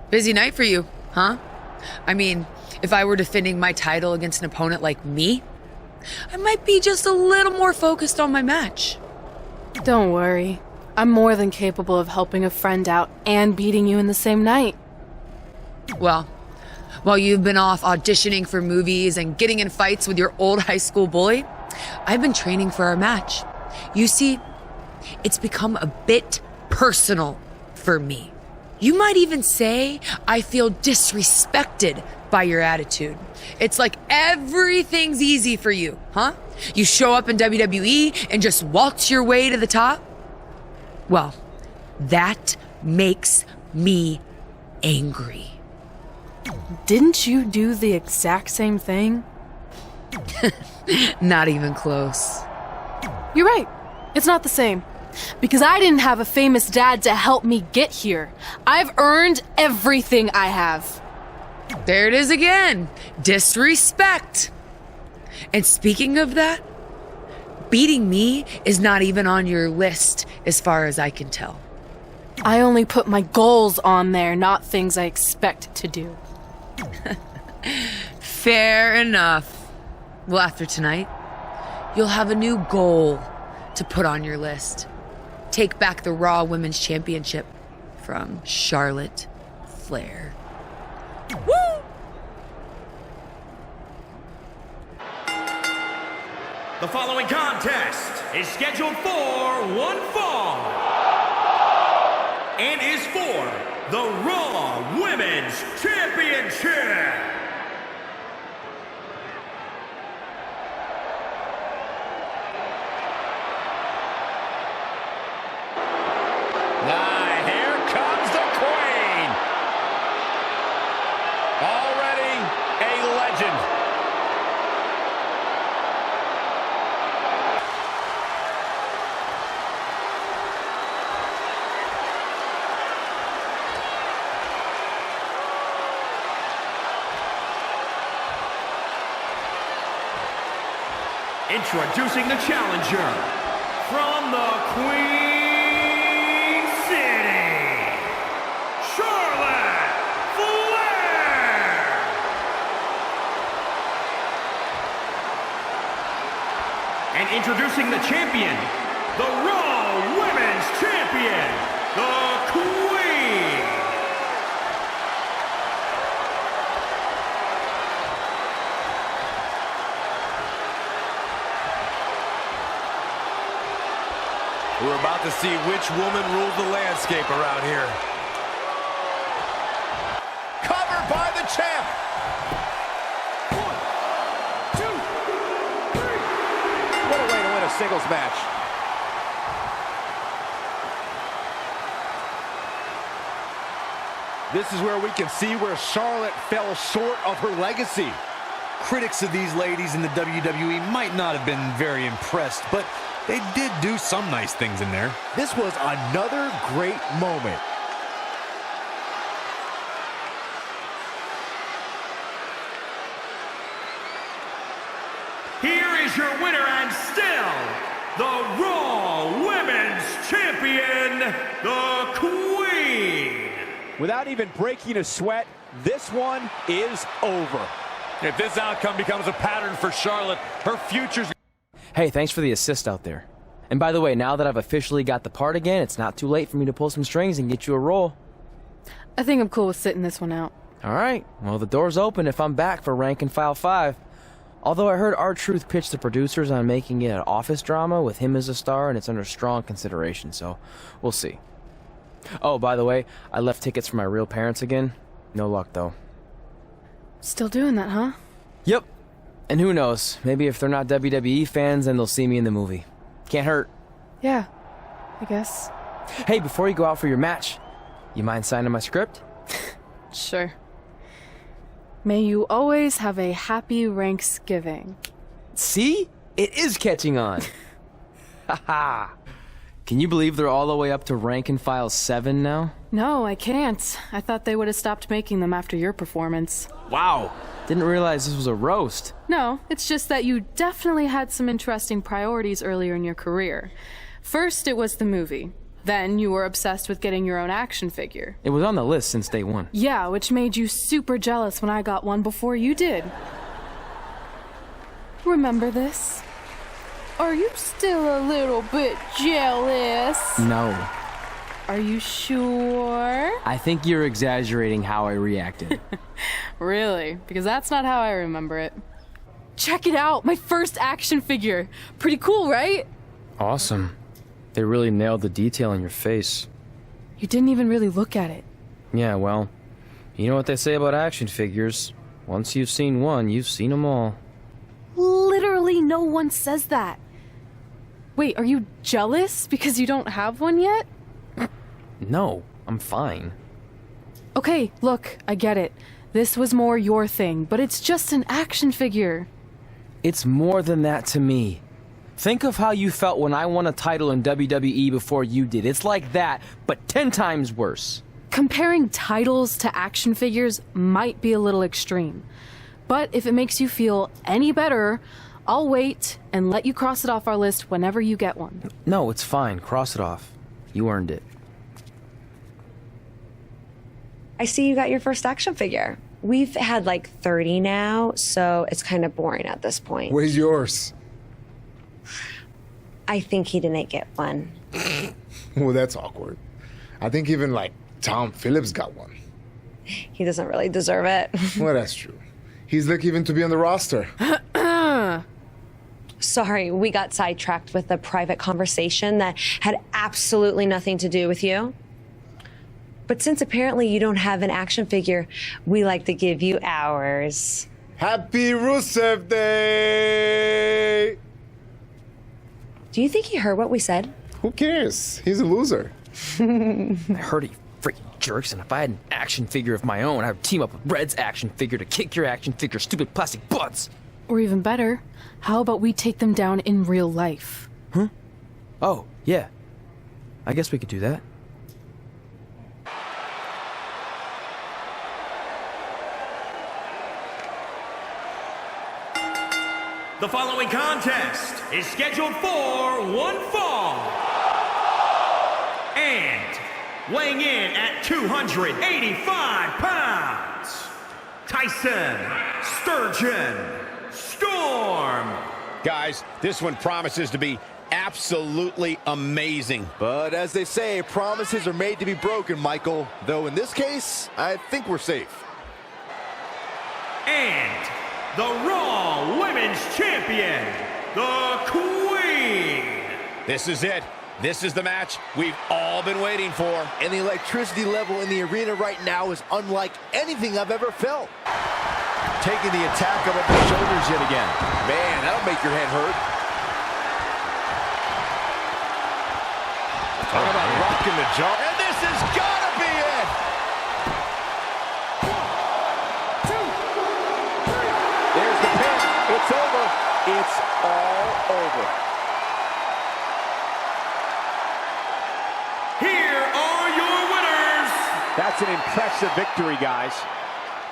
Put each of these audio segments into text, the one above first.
Busy night for you, huh? I mean, if I were defending my title against an opponent like me, I might be just a little more focused on my match. Don't worry. I'm more than capable of helping a friend out and beating you in the same night. Well, while you've been off auditioning for movies and getting in fights with your old high school bully, I've been training for our match. You see, it's become a bit personal for me. You might even say I feel disrespected by your attitude. It's like everything's easy for you, huh? You show up in WWE and just waltz your way to the top? Well, that makes me angry. Didn't you do the exact same thing? Not even close. You're right. It's not the same. Because I didn't have a famous dad to help me get here. I've earned everything I have. There it is again. Disrespect. And speaking of that, beating me is not even on your list as far as I can tell. I only put my goals on there, not things I expect to do. Fair enough. Well, after tonight, you'll have a new goal to put on your list. Take back the Raw Women's Championship from Charlotte Flair. Woo! The following contest is scheduled for one fall and is for the Raw Women's Championship. Here comes the Queen. Already a legend. Introducing the challenger from the Queen City, Charlotte Flair. And introducing the champion, the Raw Women's Champion, the Queen. We're about to see which woman rules the landscape around here. Covered by the champ. 1, 2, 3. What a way to win a singles match. This is where we can see where Charlotte fell short of her legacy. Critics of these ladies in the WWE might not have been very impressed, but they did do some nice things in there. This was another great moment. Here is your winner and still the Raw Women's Champion, the Queen. Without even breaking a sweat, this one is over. If this outcome becomes a pattern for Charlotte, her future's... Hey, thanks for the assist out there. And by the way, now that I've officially got the part again, it's not too late for me to pull some strings and get you a role. I think I'm cool with sitting this one out. Alright, well the door's open if I'm back for Rank and File 5. Although I heard R-Truth pitch the producers on making it an office drama with him as a star, and it's under strong consideration, so we'll see. Oh, by the way, I left tickets for my real parents again. No luck, though. Still doing that, huh? Yep. And who knows, maybe if they're not WWE fans, then they'll see me in the movie. Can't hurt. Yeah, I guess. Hey, before you go out for your match, you mind signing my script? Sure. May you always have a happy Ranksgiving. See? It is catching on. Haha. Can you believe they're all the way up to Rank and File 7 now? No, I can't. I thought they would have stopped making them after your performance. Wow. Didn't realize this was a roast. No, it's just that you definitely had some interesting priorities earlier in your career. First, it was the movie. Then you were obsessed with getting your own action figure. It was on the list since day one. Yeah, which made you super jealous when I got one before you did. Remember this? Are you still a little bit jealous? No. Are you sure? I think you're exaggerating how I reacted. Really? Because that's not how I remember it. Check it out! My first action figure! Pretty cool, right? Awesome. They really nailed the detail in your face. You didn't even really look at it. Yeah, well, you know what they say about action figures. Once you've seen one, you've seen them all. Literally no one says that. Wait, are you jealous because you don't have one yet? No, I'm fine. Okay, look, I get it. This was more your thing, but it's just an action figure. It's more than that to me. Think of how you felt when I won a title in WWE before you did. It's like that, but 10 times worse. Comparing titles to action figures might be a little extreme. But if it makes you feel any better, I'll wait and let you cross it off our list whenever you get one. No, it's fine. Cross it off. You earned it. I see you got your first action figure. We've had like 30 now, so it's kind of boring at this point. Where's yours? I think he didn't get one. Well, that's awkward. I think even like Tom Phillips got one. He doesn't really deserve it. Well, that's true. He's lucky even to be on the roster. Sorry, we got sidetracked with a private conversation that had absolutely nothing to do with you. But since apparently you don't have an action figure, we like to give you ours. Happy Rusev Day! Do you think he heard what we said? Who cares? He's a loser. I heard he freaking jerks, and if I had an action figure of my own, I would team up with Red's action figure to kick your action figure stupid plastic butts. Or even better, how about we take them down in real life? Huh? Oh, yeah. I guess we could do that. The following contest is scheduled for one fall. And weighing in at 285 pounds, Tyson Sturgeon Storm. Guys, this one promises to be absolutely amazing. But as they say, promises are made to be broken, Michael. Though in this case, I think we're safe. And the Raw Women's Champion, the Queen. This is it. This is the match we've all been waiting for. And the electricity level in the arena right now is unlike anything I've ever felt. Taking the attack up the shoulders yet again. Man, that'll make your head hurt. Talk about rocking the jaw. And this has got to be it. There's the pin. It's over. It's all over. Here are your winners. That's an impressive victory, guys.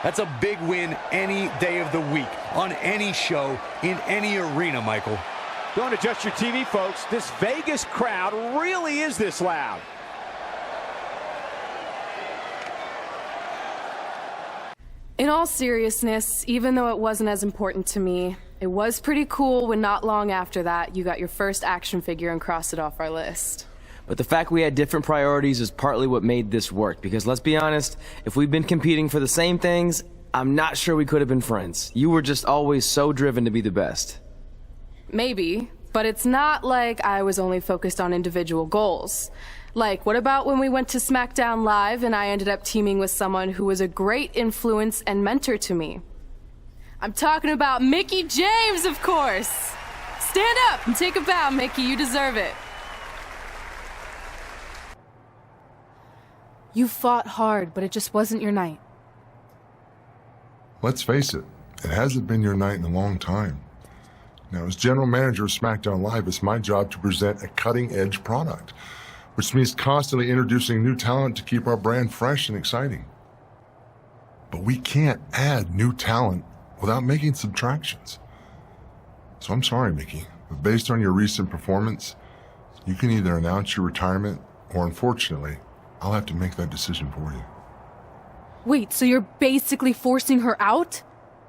That's a big win any day of the week, on any show, in any arena, Michael. Don't adjust your TV, folks. This Vegas crowd really is this loud. In all seriousness, even though it wasn't as important to me, it was pretty cool when not long after that you got your first action figure and crossed it off our list. But the fact we had different priorities is partly what made this work, because let's be honest, if we'd been competing for the same things, I'm not sure we could have been friends. You were just always so driven to be the best. Maybe, but it's not like I was only focused on individual goals. Like, what about when we went to SmackDown Live and I ended up teaming with someone who was a great influence and mentor to me? I'm talking about Mickie James, of course! Stand up and take a bow, Mickie, you deserve it. You fought hard, but it just wasn't your night. Let's face it, it hasn't been your night in a long time. Now, as general manager of SmackDown Live, it's my job to present a cutting-edge product, which means constantly introducing new talent to keep our brand fresh and exciting. But we can't add new talent without making subtractions. So I'm sorry, Mickie, but based on your recent performance, you can either announce your retirement or unfortunately, I'll have to make that decision for you. Wait, so you're basically forcing her out?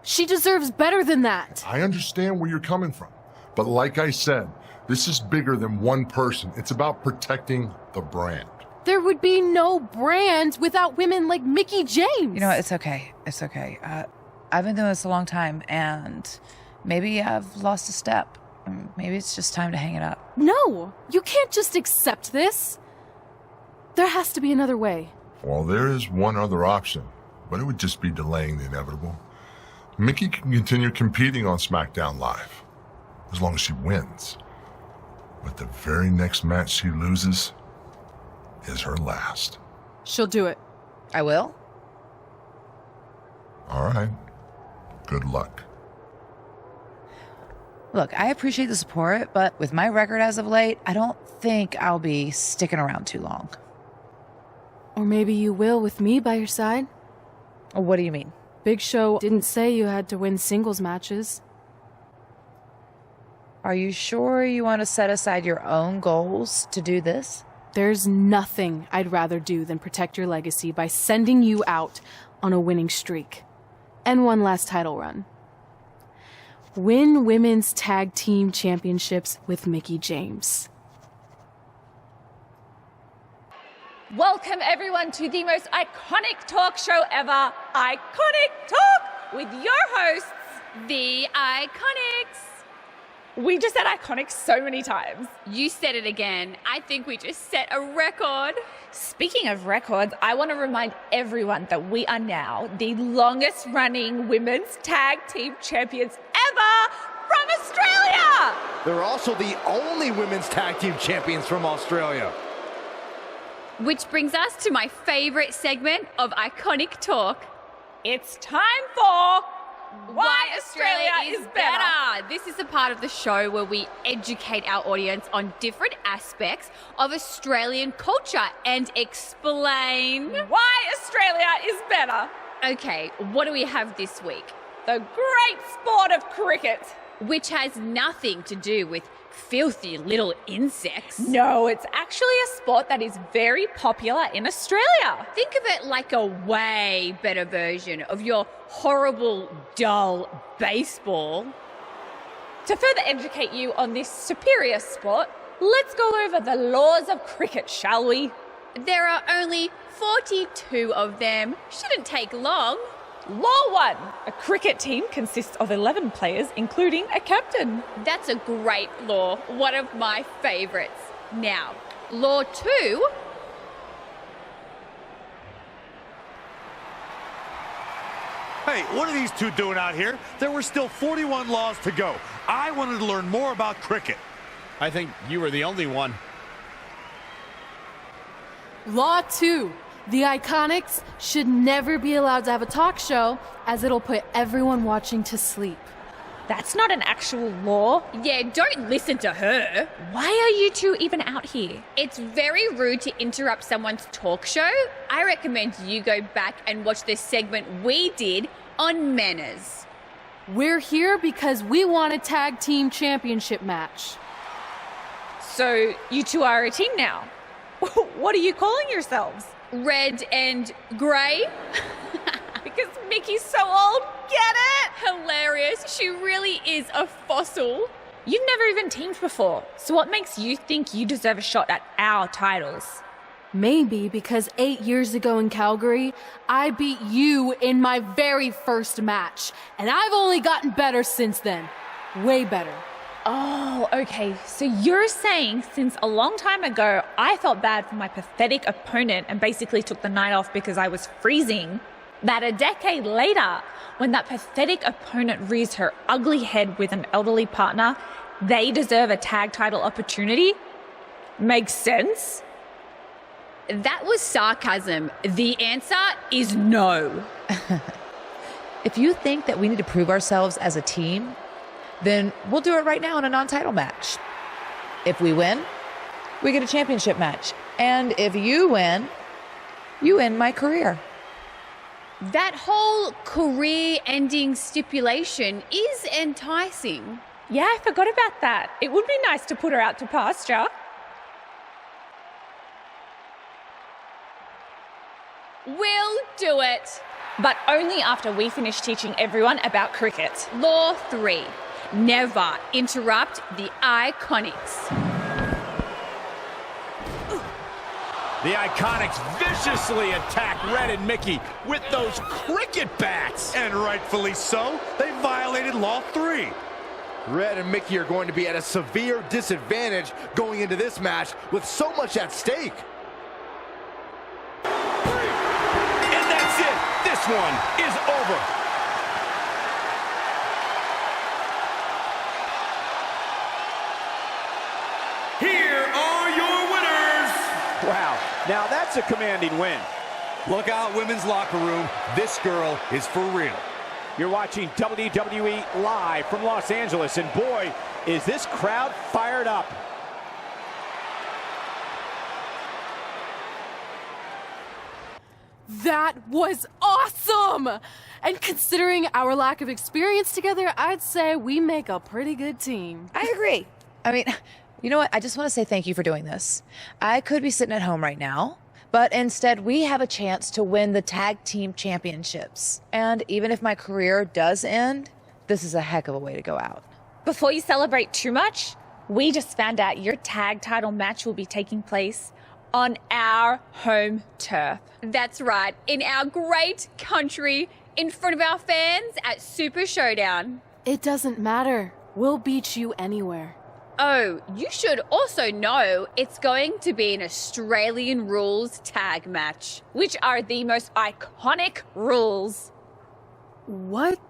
She deserves better than that. I understand where you're coming from, but like I said, this is bigger than one person. It's about protecting the brand. There would be no brand without women like Mickie James. You know what? It's okay. It's okay. I've been doing this a long time, and maybe I've lost a step. Maybe it's just time to hang it up. No, you can't just accept this. There has to be another way. Well, there is one other option, but it would just be delaying the inevitable. Mickie can continue competing on SmackDown Live, as long as she wins. But the very next match she loses is her last. She'll do it. I will? All right. Good luck. Look, I appreciate the support, but with my record as of late, I don't think I'll be sticking around too long. Or maybe you will with me by your side. What do you mean? Big Show didn't say you had to win singles matches. Are you sure you want to set aside your own goals to do this? There's nothing I'd rather do than protect your legacy by sending you out on a winning streak. And one last title run. Win women's tag team championships with Mickie James. Welcome everyone to the most iconic talk show ever, Iconic Talk, with your hosts, The Iconics. We just said iconic so many times. You said it again. I think we just set a record. Speaking of records, I want to remind everyone that we are now the longest running women's tag team champions ever from Australia. They're also the only women's tag team champions from Australia. Which brings us to my favorite segment of Iconic Talk. It's time for Why Australia is Better. This is the part of the show where we educate our audience on different aspects of Australian culture and explain why Australia is better. Okay, what do we have this week? The great sport of cricket. Which has nothing to do with filthy little insects. No, it's actually a sport that is very popular in Australia. Think of it like a way better version of your horrible, dull baseball. To further educate you on this superior sport, let's go over the laws of cricket, shall we? There are only 42 of them. Shouldn't take long. Law 1. A cricket team consists of 11 players, including a captain. That's a great law. One of my favourites. Now, Law 2. Hey, what are these two doing out here? There were still 41 laws to go. I wanted to learn more about cricket. I think you were the only one. Law 2. The Iconics should never be allowed to have a talk show, as it'll put everyone watching to sleep. That's not an actual law. Yeah, don't listen to her. Why are you two even out here? It's very rude to interrupt someone's talk show. I recommend you go back and watch the segment we did on manners. We're here because we want a tag team championship match. So you two are a team now. What are you calling yourselves? Red and grey. Because Mickey's so old, get it? Hilarious. She really is a fossil. You've never even teamed before, so what makes you think you deserve a shot at our titles? Maybe because 8 years ago in Calgary, I beat you in my very first match, and I've only gotten better since then. Way better. Oh, okay. So you're saying since a long time ago, I felt bad for my pathetic opponent and basically took the night off because I was freezing, that a decade later, when that pathetic opponent rears her ugly head with an elderly partner, they deserve a tag title opportunity? Makes sense? That was sarcasm. The answer is no. If you think that we need to prove ourselves as a team, then we'll do it right now in a non-title match. If we win, we get a championship match. And if you win, you end my career. That whole career-ending stipulation is enticing. Yeah, I forgot about that. It would be nice to put her out to pasture. do it. But only after we finish teaching everyone about cricket. Law 3. Never interrupt the Iconics. The Iconics viciously attack Red and Mickie with those cricket bats. And rightfully so. They violated Law 3. Red and Mickie are going to be at a severe disadvantage going into this match with so much at stake. And that's it. This one is over. Here are your winners. Wow, now that's a commanding win. Look out, women's locker room. This girl is for real. You're watching WWE live from Los Angeles, and boy, is this crowd fired up. That was awesome! And considering our lack of experience together, I'd say we make a pretty good team. I agree. I mean, you know what? I just want to say thank you for doing this. I could be sitting at home right now, but instead we have a chance to win the tag team championships. And even if my career does end, this is a heck of a way to go out. Before you celebrate too much, we just found out your tag title match will be taking place on our home turf. That's right, in our great country, in front of our fans at Super Showdown. It doesn't matter. We'll beat you anywhere. Oh, you should also know it's going to be an Australian rules tag match, which are the most iconic rules. What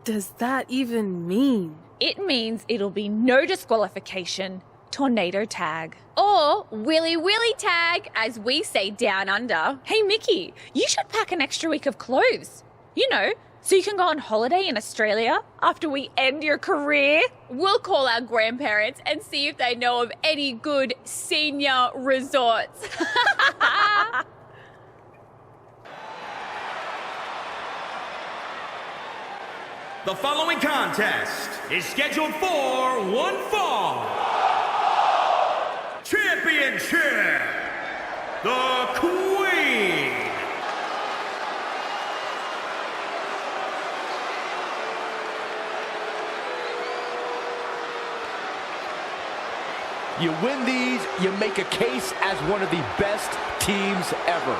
does that even mean? It means it'll be no disqualification, tornado tag. Or Willy Willy tag, as we say down under. Hey, Mickie, you should pack an extra week of clothes. You know, so you can go on holiday in Australia after we end your career. We'll call our grandparents and see if they know of any good senior resorts. The following contest is scheduled for one fall. Championship, the Queen. You win these, you make a case as one of the best teams ever.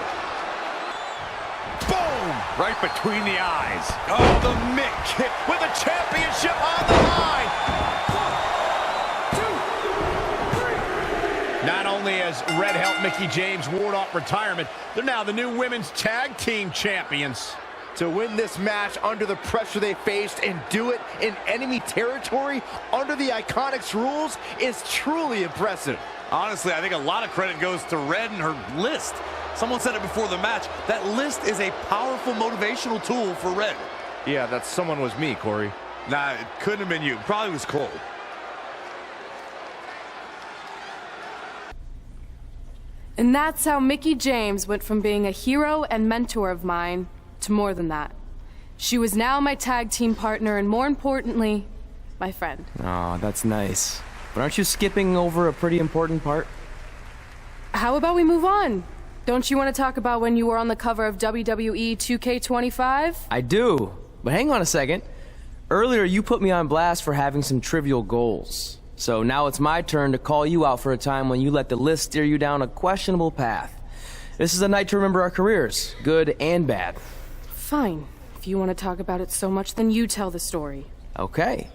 Boom! Right between the eyes. Oh, the Mick kick with a championship on the line. 1, 2, 3. Not only has Red helped Mickie James ward off retirement, they're now the new women's tag team champions. To win this match under the pressure they faced and do it in enemy territory under the Iconics rules is truly impressive. Honestly, I think a lot of credit goes to Red and her list. Someone said it before the match, that list is a powerful motivational tool for Red. Yeah, that someone was me, Corey. Nah, it couldn't have been you. Probably was Cole. And that's how Mickie James went from being a hero and mentor of mine to more than that. She was now my tag team partner and, more importantly, my friend. Aw, that's nice. But aren't you skipping over a pretty important part? How about we move on? Don't you want to talk about when you were on the cover of WWE 2K20? I do, but hang on a second. Earlier, you put me on blast for having some trivial goals. So now it's my turn to call you out for a time when you let the list steer you down a questionable path. This is a night to remember our careers, good and bad. Fine. If you want to talk about it so much, then you tell the story. Okay.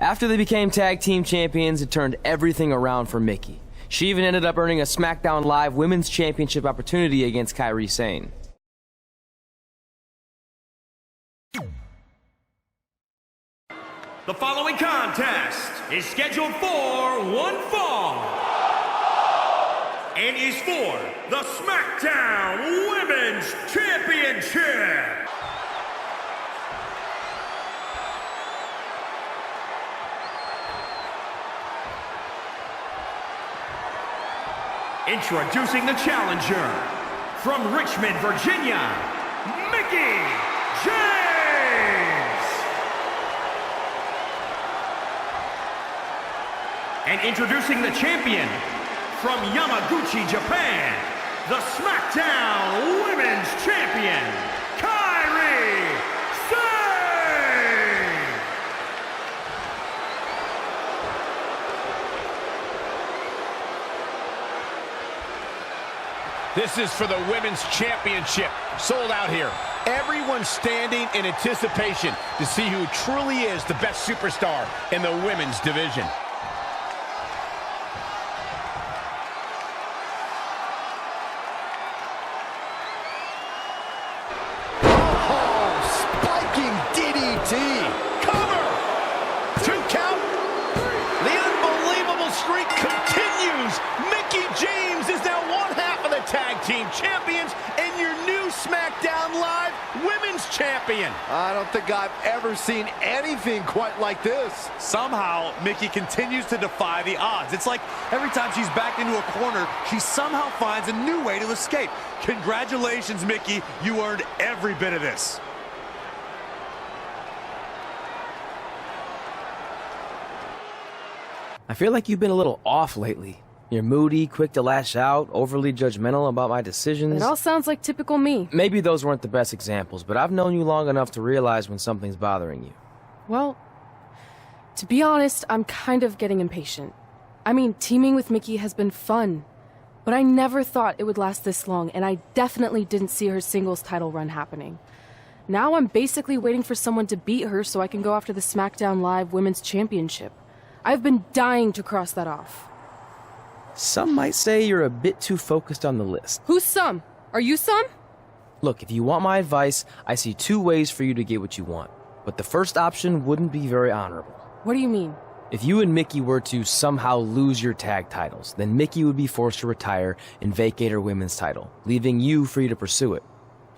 After they became tag team champions, it turned everything around for Mickie. She even ended up earning a SmackDown Live Women's Championship opportunity against Kairi Sane. The following contest is scheduled for one fall and is for the SmackDown Women's Championship. Introducing the challenger from Richmond, Virginia, Mickie James. And introducing the champion from Yamaguchi, Japan, the SmackDown Women's Champion, This is for the Women's Championship. Sold out here. Everyone's standing in anticipation to see who truly is the best superstar in the women's division. Team champions and your new SmackDown Live Women's Champion. I don't think I've ever seen anything quite like this. Somehow, Mickie continues to defy the odds. It's like every time she's backed into a corner, she somehow finds a new way to escape. Congratulations, Mickie. You earned every bit of this. I feel like you've been a little off lately. You're moody, quick to lash out, overly judgmental about my decisions. It all sounds like typical me. Maybe those weren't the best examples, but I've known you long enough to realize when something's bothering you. Well, to be honest, I'm kind of getting impatient. I mean, teaming with Mickie has been fun, but I never thought it would last this long, and I definitely didn't see her singles title run happening. Now I'm basically waiting for someone to beat her so I can go after the SmackDown Live Women's Championship. I've been dying to cross that off. Some might say you're a bit too focused on the list. Who's some? Are you some? Look, if you want my advice, I see two ways for you to get what you want. But the first option wouldn't be very honorable. What do you mean? If you and Mickie were to somehow lose your tag titles, then Mickie would be forced to retire and vacate her women's title, leaving you free to pursue it.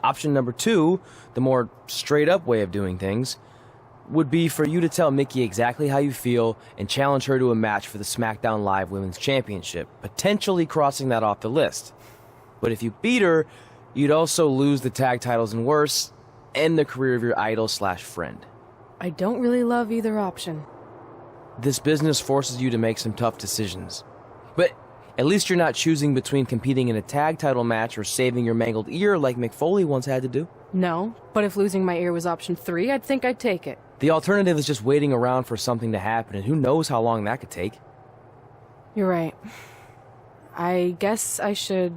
Option number two, the more straight-up way of doing things, would be for you to tell Mickie exactly how you feel and challenge her to a match for the SmackDown Live Women's Championship, potentially crossing that off the list. But if you beat her, you'd also lose the tag titles and worse, end the career of your idol/friend. I don't really love either option. This business forces you to make some tough decisions. But at least you're not choosing between competing in a tag title match or saving your mangled ear like Mick Foley once had to do. No, but if losing my ear was option 3, I'd think I'd take it. The alternative is just waiting around for something to happen, and who knows how long that could take. You're right. I guess I should...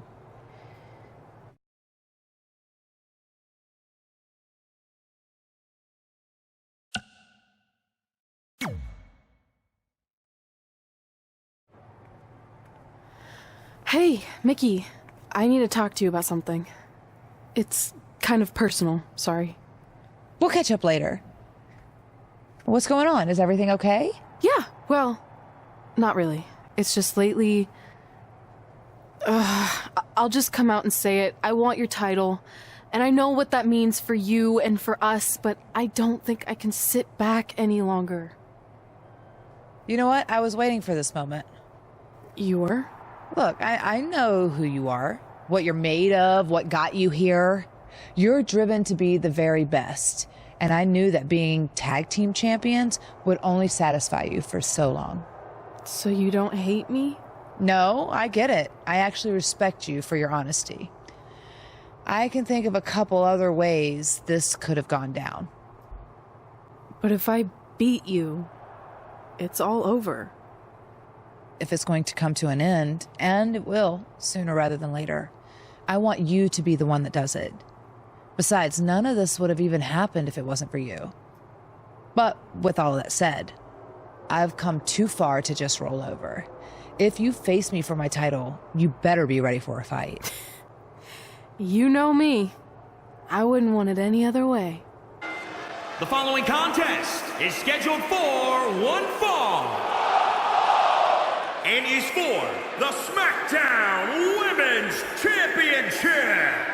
Hey, Mickie. I need to talk to you about something. It's kind of personal, sorry. We'll catch up later. What's going on? Is everything okay? Yeah, well, not really. It's just lately... I'll just come out and say it. I want your title. And I know what that means for you and for us, but I don't think I can sit back any longer. You know what? I was waiting for this moment. You were? Look, I know who you are, what you're made of, what got you here. You're driven to be the very best. And I knew that being tag team champions would only satisfy you for so long. So you don't hate me? No, I get it. I actually respect you for your honesty. I can think of a couple other ways this could have gone down. But if I beat you, it's all over. If it's going to come to an end, and it will, sooner rather than later, I want you to be the one that does it. Besides, none of this would have even happened if it wasn't for you. But with all of that said, I've come too far to just roll over. If you face me for my title, you better be ready for a fight. You know me. I wouldn't want it any other way. The following contest is scheduled for one fall and is for the SmackDown Women's Championship.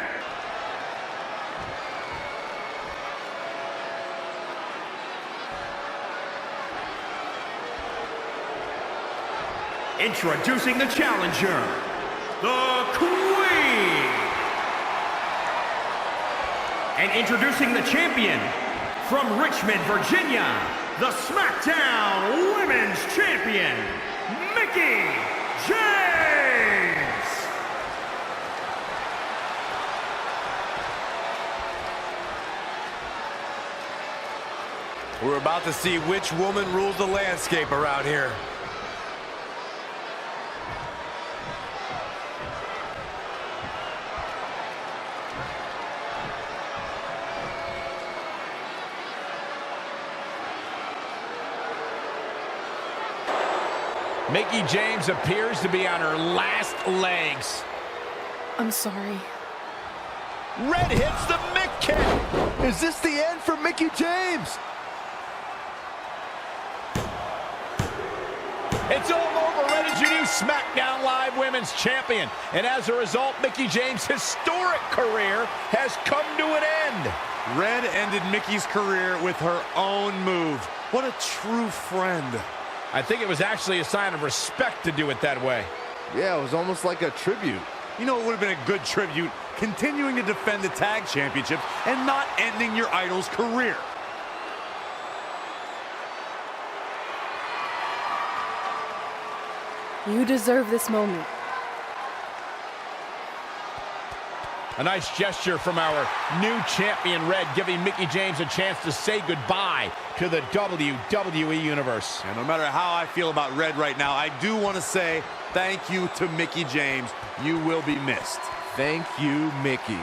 Introducing the challenger, the Queen. And introducing the champion, from Richmond, Virginia, the SmackDown Women's Champion, Mickie James. We're about to see which woman rules the landscape around here. Mickie James appears to be on her last legs. I'm sorry. Red hits the mitt kick. Is this the end for Mickie James? It's all over. Red is your new SmackDown Live Women's Champion. And as a result, Mickie James' historic career has come to an end. Red ended Mickie's career with her own move. What a true friend. I think it was actually a sign of respect to do it that way. Yeah, it was almost like a tribute. You know, it would have been a good tribute, continuing to defend the tag championship and not ending your idol's career. You deserve this moment. A nice gesture from our new champion, Red, giving Mickie James a chance to say goodbye to the WWE Universe. And no matter how I feel about Red right now, I do want to say thank you to Mickie James. You will be missed. Thank you, Mickie.